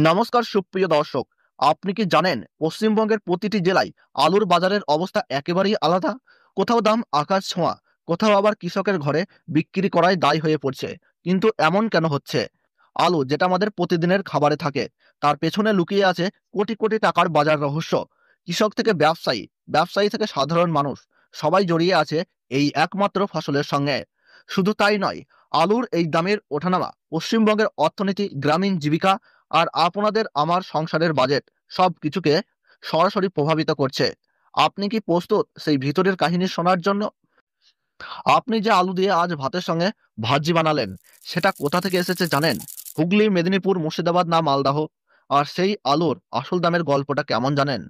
নমস্কার সুপ্রিয় দর্শক, আপনি কি জানেন পশ্চিমবঙ্গের প্রতিটি জেলায় আলুর বাজারের অবস্থা একেবারেই আলাদা। কোথাও দাম আকাশ ছোঁয়া, কোথাও আবার কৃষকের ঘরে বিক্রি করাই দায় হয়ে পড়ছে। কিন্তু এমন কেন হচ্ছে? আলু যেটা আমাদের প্রতিদিনের খাবারে থাকে, তার পেছনে লুকিয়ে আছে কোটি কোটি টাকার বাজার রহস্য। কৃষক থেকে ব্যবসায়ী, ব্যবসায়ী থেকে সাধারণ মানুষ, সবাই জড়িয়ে আছে এই একমাত্র ফসলের সঙ্গে। শুধু তাই নয়, আলুর এই দামের ওঠানামা পশ্চিমবঙ্গের অর্থনীতি, গ্রামীণ জীবিকা আর আপনাদের আমার সংসারের বাজেট সব কিছুকে সরাসরি প্রভাবিত করছে। আপনি কি প্রস্তুত সেই ভিতরের কাহিনী শোনার জন্য? আপনি যে আলু দিয়ে আজ ভাতের সঙ্গে ভাজি বানালেন, সেটা কোথা থেকে এসেছে জানেন? হুগলি, মেদিনীপুর, মুর্শিদাবাদ না মালদাহ? আর সেই আলুর আসল দামের গল্পটা কেমন জানেন?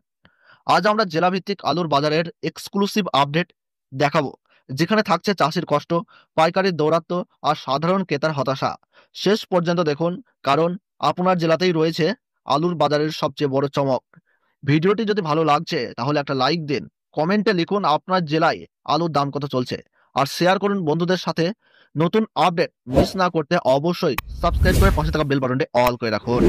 আজ আমরা জেলাভিত্তিক আলুর বাজারের এক্সক্লুসিভ আপডেট দেখাবো, যেখানে থাকছে চাষির কষ্ট, পাইকারির দৌরাত্ম্য আর সাধারণ ক্রেতার হতাশা। শেষ পর্যন্ত দেখুন, কারণ আপনার জেলাতেই রয়েছে আলুর বাজারের সবচেয়ে বড় চমক। ভিডিওটি যদি ভালো লাগছে তাহলে একটা লাইক দিন, কমেন্টে লিখুন আপনার জেলায় আলুর দাম কত চলছে, আর শেয়ার করুন বন্ধুদের সাথে। নতুন আপডেট মিস না করতে অবশ্যই সাবস্ক্রাইব করে পাশে থাকা বেল বাটনটি অল করে রাখুন।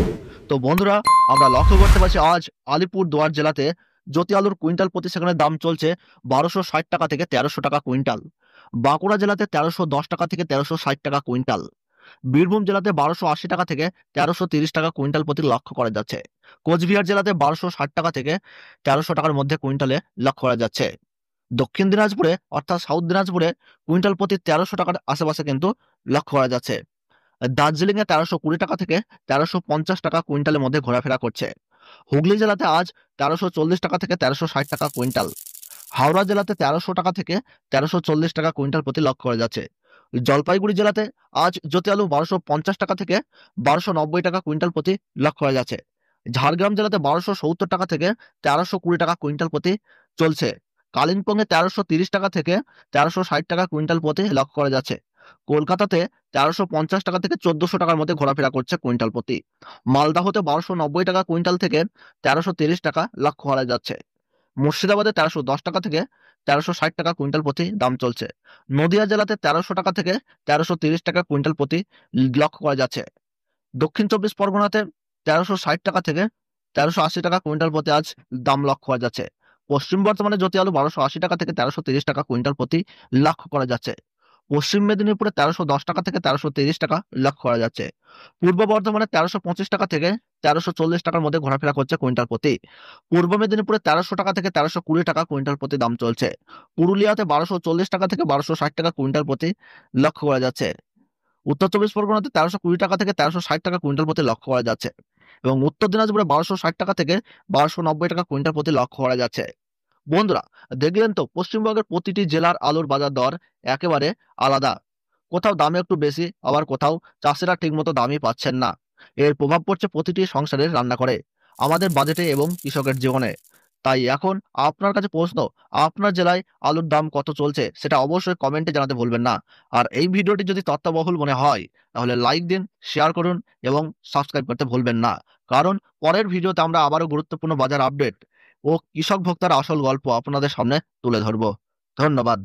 তো বন্ধুরা, আমরা লক্ষ্য করতে পারছি আজ আলিপুর দুয়ার জেলাতে জ্যোতি আলুর কুইন্টাল প্রতি সেখানে দাম চলছে 1260 টাকা থেকে 1300 টাকা কুইন্টাল। বাঁকুড়া জেলাতে 1310 টাকা থেকে 1360 টাকা কুইন্টাল। বীরভূম জেলাতে 1280 টাকা থেকে 1330 টাকা কুইন্টাল প্রতি লক্ষ্য করা যাচ্ছে। কোচবিহার জেলাতে 1260 টাকা থেকে 1300 টাকার মধ্যে কুইন্টালে লক্ষ্য করা যাচ্ছে। দক্ষিণ দিনাজপুরে অর্থাৎ সাউথ দিনাজপুরে কুইন্টাল প্রতি 1300 টাকার আশেপাশে কিন্তু লক্ষ্য করা যাচ্ছে। দার্জিলিং এ 1320 টাকা থেকে 1350 টাকা কুইন্টালের মধ্যে ঘোরাফেরা করছে। হুগলি জেলাতে আজ 1340 টাকা থেকে 1360 টাকা কুইন্টাল। হাওড়া জেলাতে 1300 টাকা থেকে 1340 টাকা কুইন্টাল প্রতি লক্ষ্য করা যাচ্ছে। জলপাইগুড়ি জেলাতে আজ জ্যোতি আলু 1250 টাকা থেকে 1290 টাকা কুইন্টাল প্রতি লক্ষ্য করা যাচ্ছে। ঝাড়গ্রাম জেলাতে 1270 টাকা থেকে 1320 টাকা কুইন্টাল প্রতি চলছে। কালিম্পংয়ে 1330 টাকা থেকে 1360 টাকা কুইন্টাল প্রতি লক্ষ্য করা যাচ্ছে। কলকাতাতে 1350 টাকা থেকে 1400 টাকার মধ্যে ঘোরাফেরা করছে কুইন্টাল প্রতি। মালদাহতে 1290 টাকা কুইন্টাল থেকে 1330 টাকা লক্ষ্য করা যাচ্ছে। মুর্শিদাবাদে 1310 টাকা থেকে 1360 টাকা কুইন্টাল প্রতি দাম চলছে। নদিয়া জেলাতে 1300 টাকা থেকে 1330 টাকা কুইন্টাল প্রতি লক্ষ্য করা যাচ্ছে। দক্ষিণ চব্বিশ পরগনাতে 1360 টাকা থেকে 1380 টাকা কুইন্টাল প্রতি আজ দাম লক্ষ্য করা যাচ্ছে। পশ্চিম বর্ধমানে জ্যোতি আলু 1280 টাকা থেকে 1330 টাকা কুইন্টাল প্রতি লক্ষ্য করা যাচ্ছে। পশ্চিম মেদিনীপুরে 1310 টাকা থেকে 1330 টাকা লক্ষ্য করা যাচ্ছে। পূর্ব বর্ধমানে 1325 টাকা থেকে 1340 টাকার মধ্যে ঘোরাফেরা করছে কুইন্টাল প্রতি। পূর্ব মেদিনীপুরে 1300 টাকা থেকে 1320 টাকা কুইন্টাল প্রতি দাম চলছে। পুরুলিয়াতে 1240 টাকা থেকে 1260 টাকা কুইন্টাল প্রতি লক্ষ্য করা যাচ্ছে। উত্তর চব্বিশ পরগনাতে 1320 টাকা থেকে 1360 টাকা কুইন্টাল প্রতি লক্ষ্য করা যাচ্ছে। এবং উত্তর দিনাজপুরে 1260 টাকা থেকে 1290 টাকা কুইন্টাল প্রতি লক্ষ্য করা যাচ্ছে। বন্ধুরা, দেখলেন তো পশ্চিমবঙ্গের প্রতিটি জেলার আলুর বাজার দর একেবারে আলাদা। কোথাও দামে একটু বেশি, আবার কোথাও চাষিরা ঠিকমতো দামই পাচ্ছেন না। এর প্রভাব পড়ছে প্রতিটি সংসারের রান্নাঘরে, আমাদের বাজেটে এবং কৃষকের জীবনে। তাই এখন আপনার কাছে প্রশ্ন, আপনার জেলায় আলুর দাম কত চলছে সেটা অবশ্যই কমেন্টে জানাতে ভুলবেন না। আর এই ভিডিওটি যদি তথ্যবহুল মনে হয় তাহলে লাইক দিন, শেয়ার করুন এবং সাবস্ক্রাইব করতে ভুলবেন না। কারণ পরের ভিডিওতে আমরা আবারও গুরুত্বপূর্ণ বাজার আপডেট ও কৃষক ভোক্তার আসল গল্প আপনাদের সামনে তুলে ধরব। ধন্যবাদ।